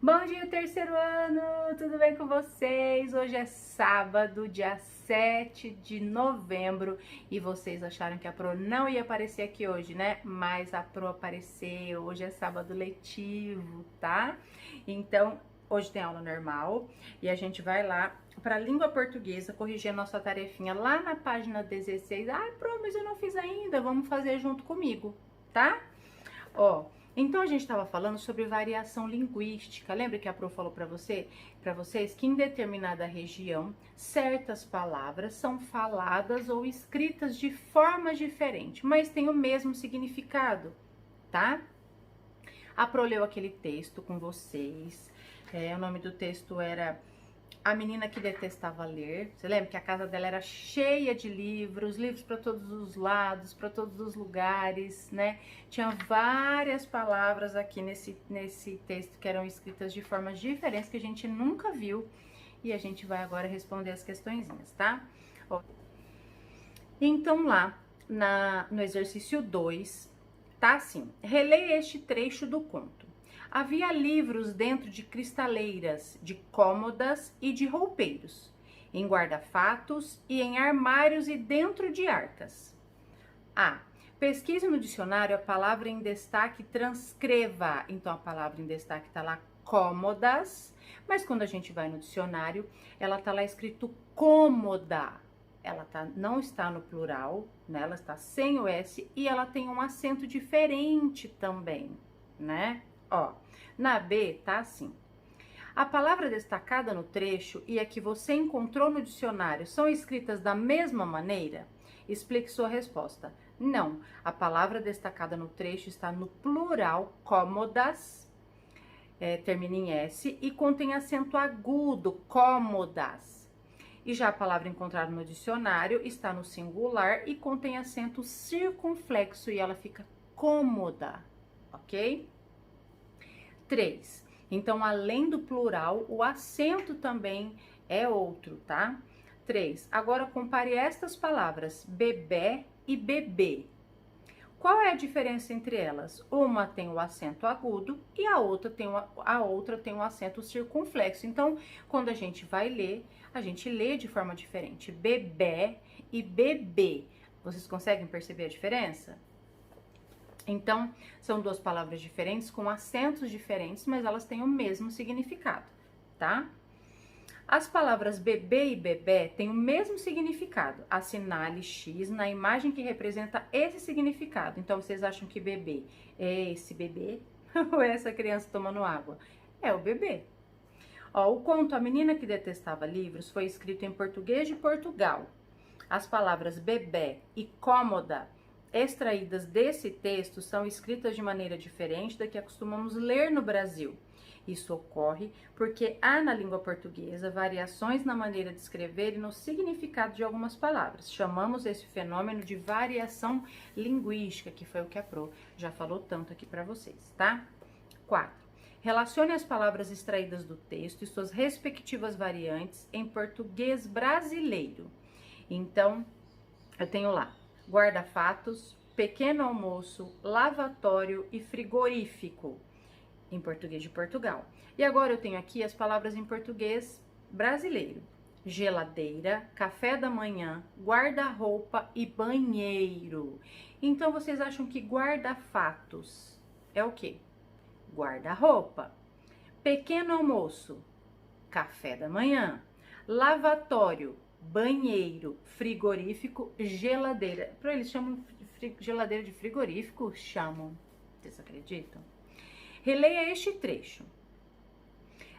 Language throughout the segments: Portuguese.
Bom dia, terceiro ano! Tudo bem com vocês? Hoje é sábado, dia 7 de novembro, e vocês acharam que a Pro não ia aparecer aqui hoje, né? Mas a Pro apareceu. Hoje é sábado letivo, tá? Então, hoje tem aula normal e a gente vai lá para a língua portuguesa corrigir a nossa tarefinha lá na página 16. Ai, Pro, mas eu não fiz ainda. Vamos fazer junto comigo, tá? Ó, então a gente estava falando sobre variação linguística. Lembra que a Pro falou para vocês que em determinada região certas palavras são faladas ou escritas de formas diferentes, mas têm o mesmo significado, tá? A Pro leu aquele texto com vocês. O nome do texto era A Menina que Detestava Ler. Você lembra que a casa dela era cheia de livros, livros para todos os lados, para todos os lugares, né? Tinha várias palavras aqui nesse texto que eram escritas de formas diferentes que a gente nunca viu. E a gente vai agora responder as questõezinhas, tá? Ó, então lá no exercício 2, tá assim: releia este trecho do conto. Havia livros dentro de cristaleiras, de cômodas e de roupeiros, em guarda-fatos e em armários e dentro de arcas. A. Pesquise no dicionário a palavra em destaque, transcreva. Então, a palavra em destaque tá lá, cômodas, mas quando a gente vai no dicionário, ela tá lá escrito cômoda. Ela não está no plural, né? Ela está sem o S e ela tem um acento diferente também, né? Ó, na B tá assim: a palavra destacada no trecho e a que você encontrou no dicionário são escritas da mesma maneira? Explique sua resposta. Não, a palavra destacada no trecho está no plural, cômodas, termina em S e contém acento agudo, cômodas. E já a palavra encontrada no dicionário está no singular e contém acento circunflexo e ela fica cômoda, ok? 3. Então, além do plural, o acento também é outro, tá? 3. Agora, compare estas palavras, bebê e bebê. Qual é a diferença entre elas? Uma tem o acento agudo e a outra tem o acento circunflexo. Então, quando a gente vai ler, a gente lê de forma diferente. Bebê e bebê. Vocês conseguem perceber a diferença? Então, são duas palavras diferentes, com acentos diferentes, mas elas têm o mesmo significado, tá? As palavras bebê e bebé têm o mesmo significado. Assinale X na imagem que representa esse significado. Então, vocês acham que bebê é esse bebê ou é essa criança tomando água? É o bebê. Ó, o conto A Menina que Detestava Livros foi escrito em português de Portugal. As palavras bebê e cômoda extraídas desse texto são escritas de maneira diferente da que acostumamos ler no Brasil. Isso ocorre porque há na língua portuguesa variações na maneira de escrever e no significado de algumas palavras. Chamamos esse fenômeno de variação linguística, que foi o que a Pro já falou tanto aqui para vocês, tá? 4. Relacione as palavras extraídas do texto e suas respectivas variantes em português brasileiro. Então, eu tenho lá guarda-fatos, pequeno almoço, lavatório e frigorífico, em português de Portugal. E agora eu tenho aqui as palavras em português brasileiro: geladeira, café da manhã, guarda-roupa e banheiro. Então, vocês acham que guarda-fatos é o quê? Guarda-roupa. Pequeno almoço, café da manhã. Lavatório, banheiro. Frigorífico, geladeira. Para eles chamam geladeira de frigorífico? Chamam. Vocês acreditam? Releia este trecho.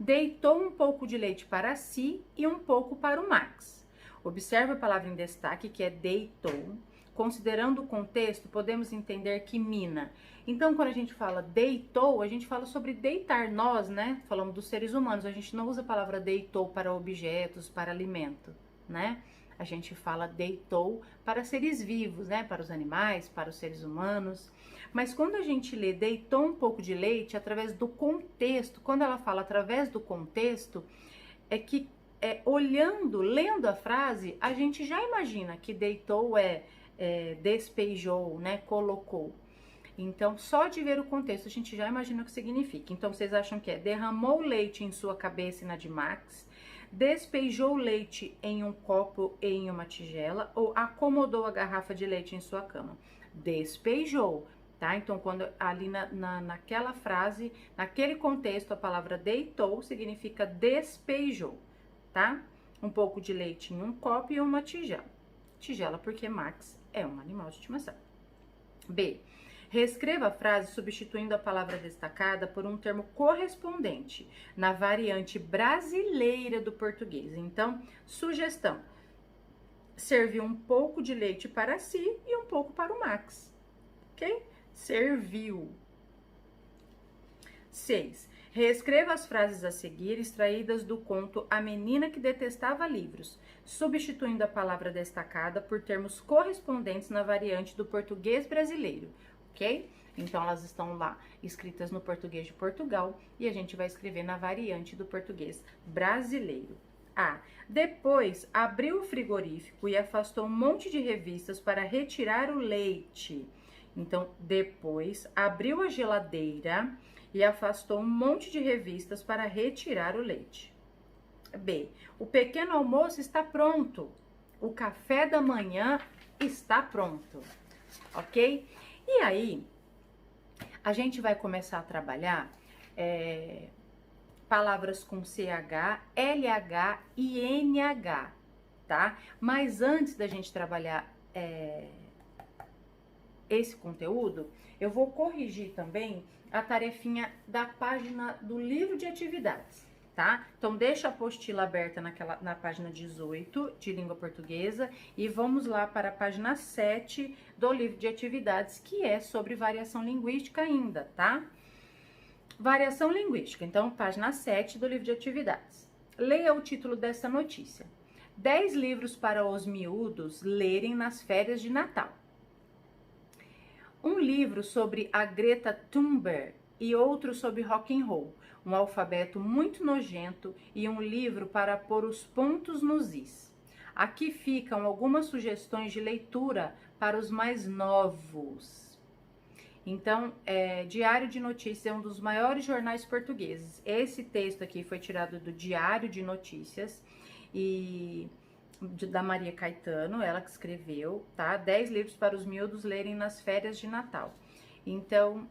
Deitou um pouco de leite para si e um pouco para o Max. Observe a palavra em destaque, que é deitou. Considerando o contexto, podemos entender que mina. Então, quando a gente fala deitou, a gente fala sobre deitar. Nós, né? Falamos dos seres humanos. A gente não usa a palavra deitou para objetos, para alimento, né? A gente fala deitou para seres vivos, né? Para os animais, para os seres humanos. Mas quando a gente lê deitou um pouco de leite, através do contexto, quando ela fala através do contexto, é que lendo a frase, a gente já imagina que deitou despejou, né? Colocou. Então, só de ver o contexto, a gente já imagina o que significa. Então, vocês acham que é derramou leite em sua cabeça e na de Max, despejou leite em um copo e em uma tigela, ou acomodou a garrafa de leite em sua cama? Despejou, tá? Então, quando ali naquela frase, naquele contexto, a palavra deitou significa despejou, tá? Um pouco de leite em um copo e uma tigela. Tigela porque Max é um animal de estimação. B. Reescreva a frase substituindo a palavra destacada por um termo correspondente na variante brasileira do português. Então, sugestão: serviu um pouco de leite para si e um pouco para o Max. Ok? Serviu. 6. Reescreva as frases a seguir extraídas do conto A Menina que Detestava Livros, substituindo a palavra destacada por termos correspondentes na variante do português brasileiro. Ok? Então, elas estão lá escritas no português de Portugal e a gente vai escrever na variante do português brasileiro. A. Depois, abriu o frigorífico e afastou um monte de revistas para retirar o leite. Então, depois, abriu a geladeira e afastou um monte de revistas para retirar o leite. B. O pequeno almoço está pronto. O café da manhã está pronto. Ok? E aí, a gente vai começar a trabalhar palavras com CH, LH e NH, tá? Mas antes da gente trabalhar esse conteúdo, eu vou corrigir também a tarefinha da página do livro de atividades, tá? Então, deixa a apostila aberta na página 18 de língua portuguesa e vamos lá para a página 7 do livro de atividades, que é sobre variação linguística ainda, tá? Variação linguística. Então, página 7 do livro de atividades. Leia o título desta notícia. 10 livros para os miúdos lerem nas férias de Natal. Um livro sobre a Greta Thunberg e outro sobre rock and roll, um alfabeto muito nojento e um livro para pôr os pontos nos is. Aqui ficam algumas sugestões de leitura para os mais novos. Então, Diário de Notícias é um dos maiores jornais portugueses. Esse texto aqui foi tirado do Diário de Notícias e da Maria Caetano, ela que escreveu, tá? 10 livros para os miúdos lerem nas férias de Natal. Então,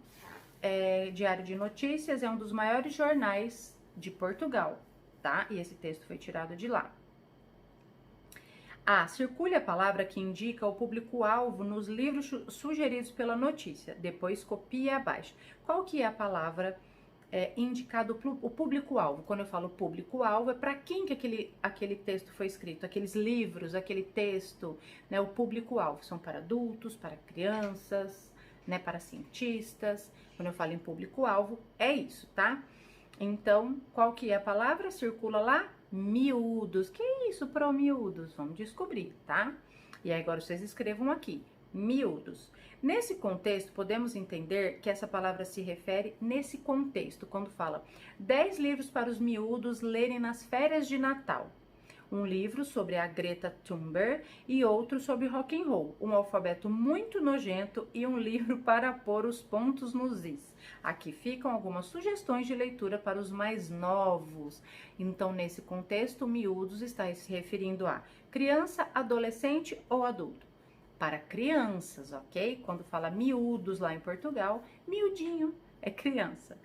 Diário de Notícias é um dos maiores jornais de Portugal, tá? E esse texto foi tirado de lá. A. Circule a palavra que indica o público-alvo nos livros sugeridos pela notícia. Depois copie abaixo. Qual que é a palavra indicado o público-alvo? Quando eu falo público-alvo, é para quem que aquele texto foi escrito? Aqueles livros, aquele texto, né? O público-alvo são para adultos, para crianças, né? Para cientistas. Quando eu falo em público-alvo, é isso, tá? Então, qual que é a palavra? Circula lá. Miúdos. Que é isso, pro miúdos? Vamos descobrir, tá? E aí agora vocês escrevam aqui, miúdos. Nesse contexto, podemos entender que essa palavra se refere nesse contexto, quando fala 10 livros para os miúdos lerem nas férias de Natal. Um livro sobre a Greta Thunberg e outro sobre rock and roll, um alfabeto muito nojento e um livro para pôr os pontos nos is. Aqui ficam algumas sugestões de leitura para os mais novos. Então, nesse contexto, miúdos está se referindo a criança, adolescente ou adulto. Para crianças, ok? Quando fala miúdos lá em Portugal, miudinho é criança.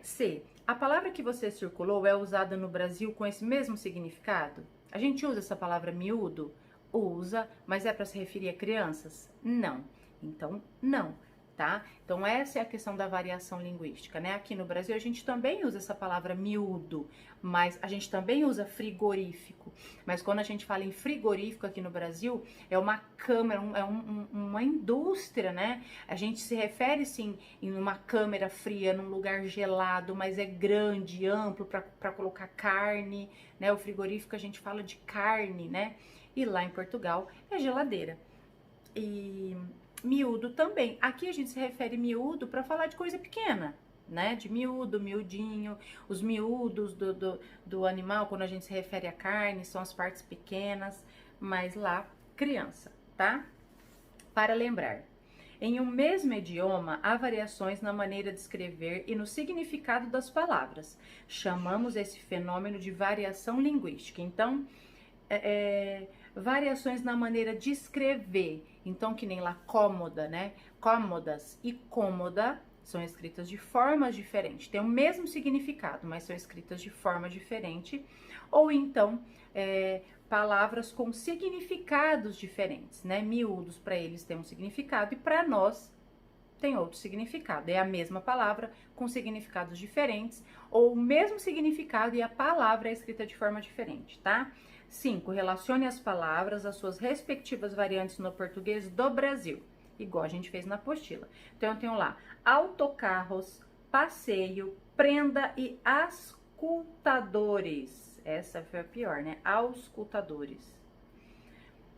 C. A palavra que você circulou é usada no Brasil com esse mesmo significado? A gente usa essa palavra miúdo? Usa, mas é para se referir a crianças? Não. Então, não, tá? Então, essa é a questão da variação linguística, né? Aqui no Brasil, a gente também usa essa palavra miúdo, mas a gente também usa frigorífico. Mas quando a gente fala em frigorífico aqui no Brasil, é uma câmara, uma indústria, né? A gente se refere, sim, em uma câmara fria, num lugar gelado, mas é grande, amplo, para colocar carne, né? O frigorífico a gente fala de carne, né? E lá em Portugal é geladeira. E miúdo também. Aqui a gente se refere miúdo para falar de coisa pequena, né? De miúdo, miudinho. Os miúdos do animal, quando a gente se refere à carne, são as partes pequenas, mas lá, criança, tá? Para lembrar. Em um mesmo idioma, há variações na maneira de escrever e no significado das palavras. Chamamos esse fenômeno de variação linguística. Então, variações na maneira de escrever. Então, que nem lá, cômoda, né? Cômodas e cômoda são escritas de formas diferentes. Tem o mesmo significado, mas são escritas de forma diferente. Ou então, palavras com significados diferentes, né? Miúdos para eles têm um significado e para nós tem outro significado. É a mesma palavra com significados diferentes ou o mesmo significado e a palavra é escrita de forma diferente, tá? 5. Relacione as palavras às suas respectivas variantes no português do Brasil, igual a gente fez na apostila. Então, eu tenho lá autocarros, passeio, prenda e auscultadores. Essa foi a pior, né? Auscultadores.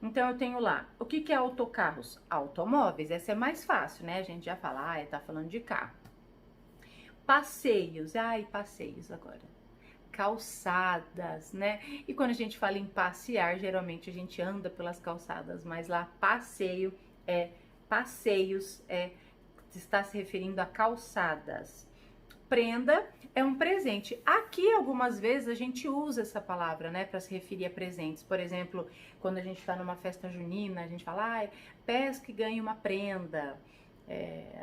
Então, eu tenho lá, o que é autocarros? Automóveis, essa é mais fácil, né? A gente já fala, tá falando de carro. Passeios, passeios agora. Calçadas, né? E quando a gente fala em passear, geralmente a gente anda pelas calçadas, mas lá passeios, está se referindo a calçadas. Prenda é um presente. Aqui, algumas vezes, a gente usa essa palavra, né, para se referir a presentes. Por exemplo, quando a gente está numa festa junina, a gente fala, pesque e ganhe uma prenda.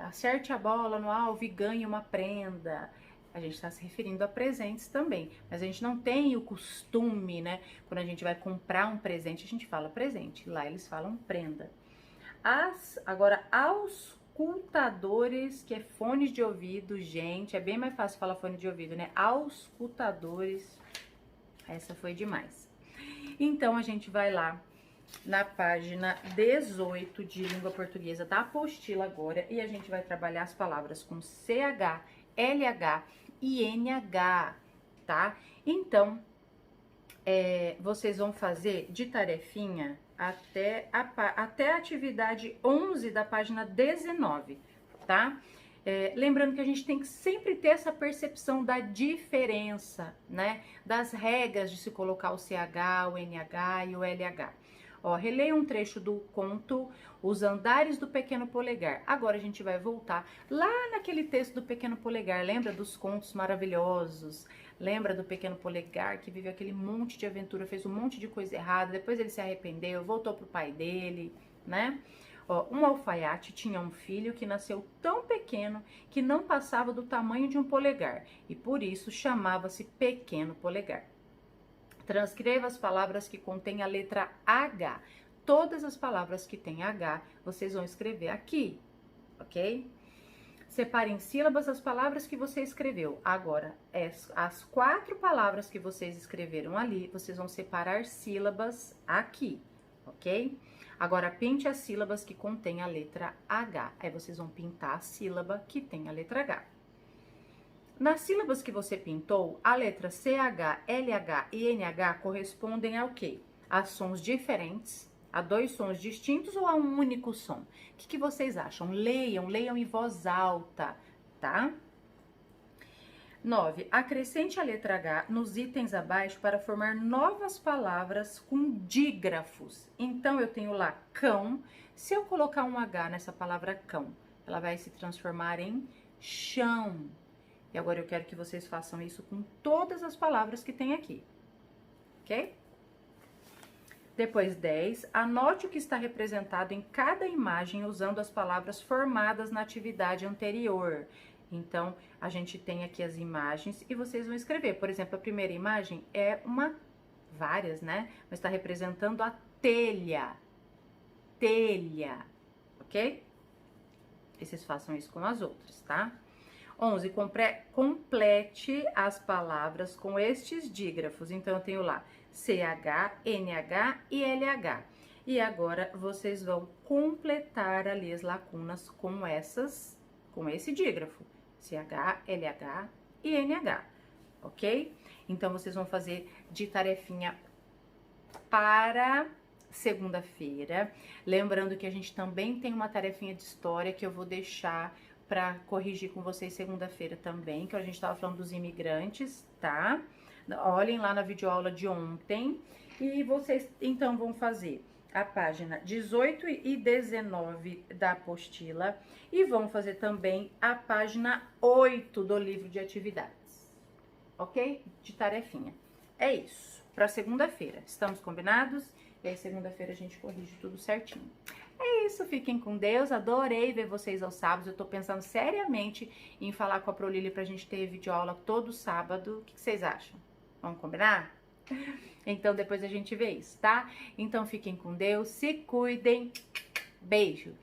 Acerte a bola no alvo e ganhe uma prenda. A gente está se referindo a presentes também, mas a gente não tem o costume, né? Quando a gente vai comprar um presente, a gente fala presente. Lá eles falam prenda. Agora, auscultadores, que é fones de ouvido, gente, é bem mais fácil falar fone de ouvido, né? Auscultadores, essa foi demais. Então, a gente vai lá na página 18 de língua portuguesa da apostila agora e a gente vai trabalhar as palavras com CH, LH e NH, tá? Então, vocês vão fazer de tarefinha até a atividade 11 da página 19, tá? Lembrando que a gente tem que sempre ter essa percepção da diferença, né? Das regras de se colocar o CH, o NH e o LH. Ó, releia um trecho do conto Os Andares do Pequeno Polegar. Agora a gente vai voltar lá naquele texto do Pequeno Polegar. Lembra dos contos maravilhosos? Lembra do Pequeno Polegar que viveu aquele monte de aventura, fez um monte de coisa errada, depois ele se arrependeu, voltou pro pai dele, né? Ó, um alfaiate tinha um filho que nasceu tão pequeno que não passava do tamanho de um polegar e por isso chamava-se Pequeno Polegar. Transcreva as palavras que contêm a letra H. Todas as palavras que têm H, vocês vão escrever aqui, ok? Separe em sílabas as palavras que você escreveu. Agora, as 4 palavras que vocês escreveram ali, vocês vão separar sílabas aqui, ok? Agora, pinte as sílabas que contêm a letra H. Aí, vocês vão pintar a sílaba que tem a letra H. Nas sílabas que você pintou, a letra CH, LH e NH correspondem ao quê? A sons diferentes, a 2 sons distintos ou a um único som? O que vocês acham? Leiam em voz alta, tá? 9. Acrescente a letra H nos itens abaixo para formar novas palavras com dígrafos. Então, eu tenho lá cão. Se eu colocar um H nessa palavra cão, ela vai se transformar em chão. E agora eu quero que vocês façam isso com todas as palavras que tem aqui, ok? Depois 10, anote o que está representado em cada imagem usando as palavras formadas na atividade anterior. Então, a gente tem aqui as imagens e vocês vão escrever. Por exemplo, a primeira imagem é várias, né? Mas está representando a telha, ok? E vocês façam isso com as outras, tá? 11, complete as palavras com estes dígrafos. Então, eu tenho lá CH, NH e LH. E agora, vocês vão completar ali as lacunas com esse dígrafo. CH, LH e NH, ok? Então, vocês vão fazer de tarefinha para segunda-feira. Lembrando que a gente também tem uma tarefinha de história que eu vou deixar para corrigir com vocês segunda-feira também, que a gente estava falando dos imigrantes, tá? Olhem lá na videoaula de ontem e vocês então vão fazer a página 18 e 19 da apostila e vão fazer também a página 8 do livro de atividades, ok? De tarefinha. É isso, para segunda-feira. Estamos combinados? E aí, segunda-feira a gente corrige tudo certinho. É isso, fiquem com Deus. Adorei ver vocês aos sábados. Eu tô pensando seriamente em falar com a Prolília pra gente ter videoaula todo sábado. O que vocês acham? Vamos combinar? Então depois a gente vê isso, tá? Então fiquem com Deus, se cuidem. Beijo!